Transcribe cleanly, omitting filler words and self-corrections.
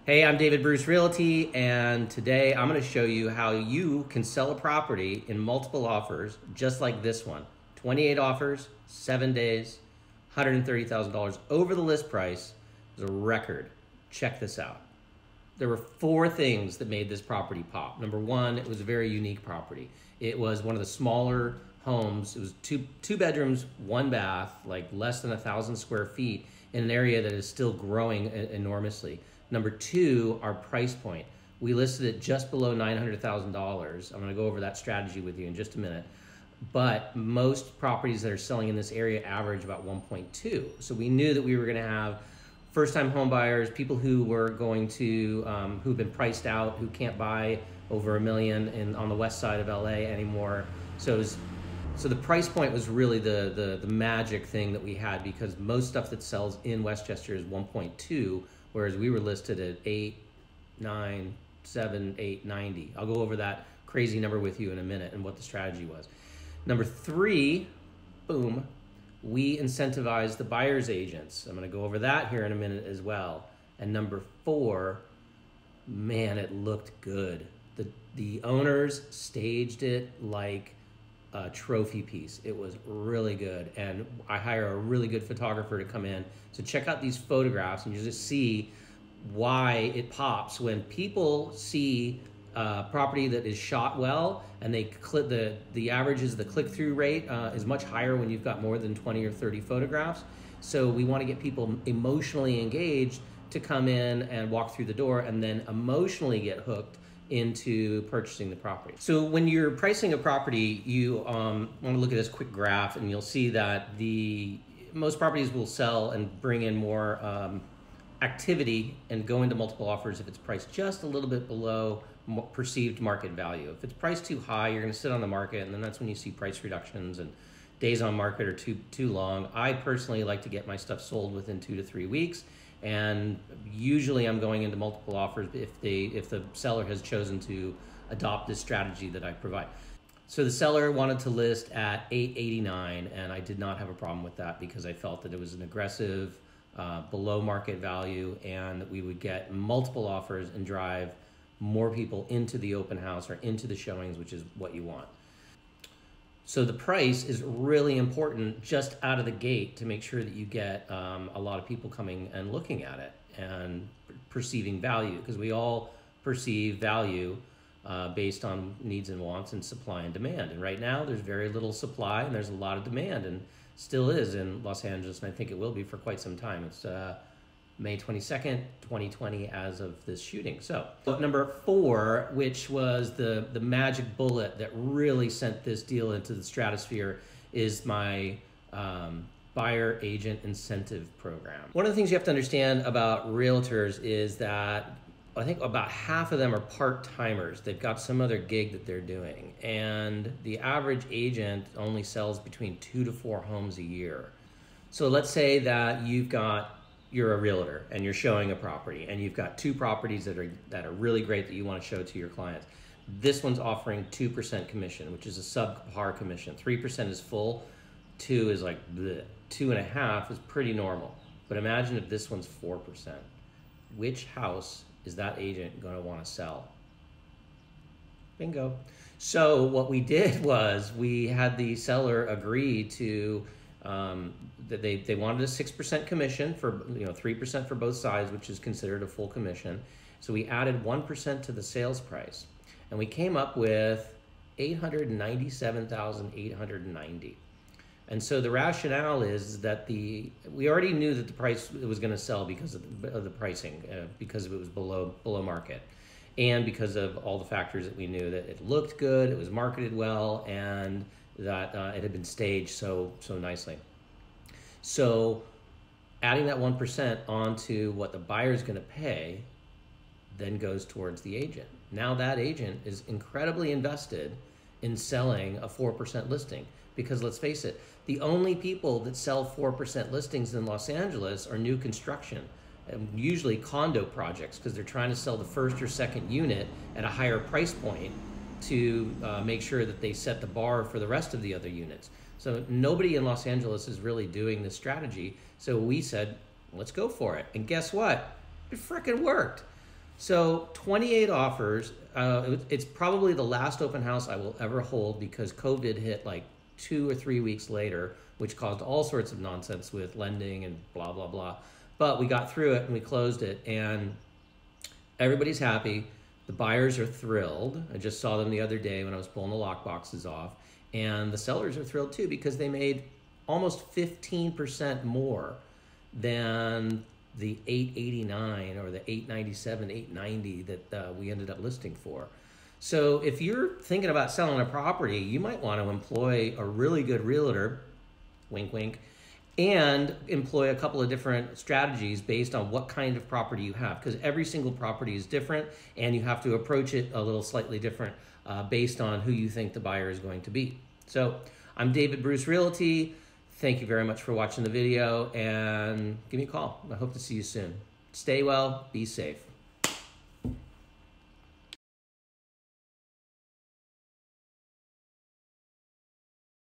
Hey, I'm David Bruce Realty, and today I'm going to show you how you can sell a property in multiple offers, just like this one. 28 offers, 7 days, $130,000 over the list price. It was a record. Check this out. There were 4 things that made this property pop. Number 1, it was a very unique property. It was one of the smaller homes. It was two bedrooms, 1 bath, like less than 1,000 square feet in an area that is still growing enormously. Number 2, our price point. We listed it just below $900,000. I'm gonna go over that strategy with you in just a minute. But most properties that are selling in this area average about 1.2. So we knew that we were gonna have first-time home buyers, people who were going to, who've been priced out, who can't buy over $1 million on the west side of LA anymore. So the price point was really the magic thing that we had, because most stuff that sells in Westchester is 1.2, whereas we were listed at 8, 9, 7, 8, 90. I'll go over that crazy number with you in a minute and what the strategy was. Number 3, boom, we incentivize the buyer's agents. I'm gonna go over that here in a minute as well. And number 4, man, it looked good. The owners staged it like a trophy piece. It was really good, and I hire a really good photographer to come in. So check out these photographs and you just see why it pops when people see property that is shot well, and they click the averages, the click-through rate is much higher when you've got more than 20 or 30 photographs. So we want to get people emotionally engaged to come in and walk through the door and then emotionally get hooked into purchasing the property. So when you're pricing a property, you want to look at this quick graph, and you'll see that most properties will sell and bring in more activity and go into multiple offers if it's priced just a little bit below perceived market value. If it's priced too high, you're going to sit on the market, and then that's when you see price reductions and days on market are too long. I personally like to get my stuff sold within 2 to 3 weeks. And usually I'm going into multiple offers if the seller has chosen to adopt this strategy that I provide. So the seller wanted to list at $889, and I did not have a problem with that, because I felt that it was an aggressive, below market value, and that we would get multiple offers and drive more people into the open house or into the showings, which is what you want. So the price is really important just out of the gate to make sure that you get a lot of people coming and looking at it and perceiving value, because we all perceive value based on needs and wants and supply and demand. And right now there's very little supply and there's a lot of demand, and still is in Los Angeles, and I think it will be for quite some time. It's May 22nd, 2020 as of this shooting. So number 4, which was the magic bullet that really sent this deal into the stratosphere, is my buyer agent incentive program. One of the things you have to understand about realtors is that I think about half of them are part-timers. They've got some other gig that they're doing, and the average agent only sells between 2 to 4 homes a year. So let's say that you're a realtor and you're showing a property, and you've got 2 properties that are really great that you want to show to your clients. This one's offering 2% commission, which is a subpar commission. 3% is full, 2 is like bleh. 2.5 is pretty normal. But imagine if this one's 4%. Which house is that agent going to want to sell? Bingo. So what we did was we had the seller agree to that they wanted a 6% commission for 3% for both sides, which is considered a full commission. So we added 1% to the sales price, and we came up with $897,890. And so the rationale is that we already knew that the price it was going to sell because of the pricing, because it was below market, and because of all the factors that we knew, that it looked good, it was marketed well, and that it had been staged so nicely. So adding that 1% onto what the buyer's going to pay then goes towards the agent. Now that agent is incredibly invested in selling a 4% listing, because let's face it, the only people that sell 4% listings in Los Angeles are new construction, usually condo projects, because they're trying to sell the first or second unit at a higher price point to make sure that they set the bar for the rest of the other units. So nobody in Los Angeles is really doing this strategy. So we said, let's go for it. And guess what? It frickin' worked. So 28 offers. It's probably the last open house I will ever hold because COVID hit like 2 or 3 weeks later, which caused all sorts of nonsense with lending and blah, blah, blah. But we got through it and we closed it, and everybody's happy. The buyers are thrilled. I just saw them the other day when I was pulling the lock boxes off. And the sellers are thrilled too because they made almost 15% more than the 889 or the 897, 890 that we ended up listing for. So if you're thinking about selling a property, you might want to employ a really good realtor, wink, wink, and employ a couple of different strategies based on what kind of property you have, because every single property is different and you have to approach it a little slightly different based on who you think the buyer is going to be. So I'm David Bruce Realty. Thank you very much for watching the video, and give me a call. I hope to see you soon. Stay well, be safe.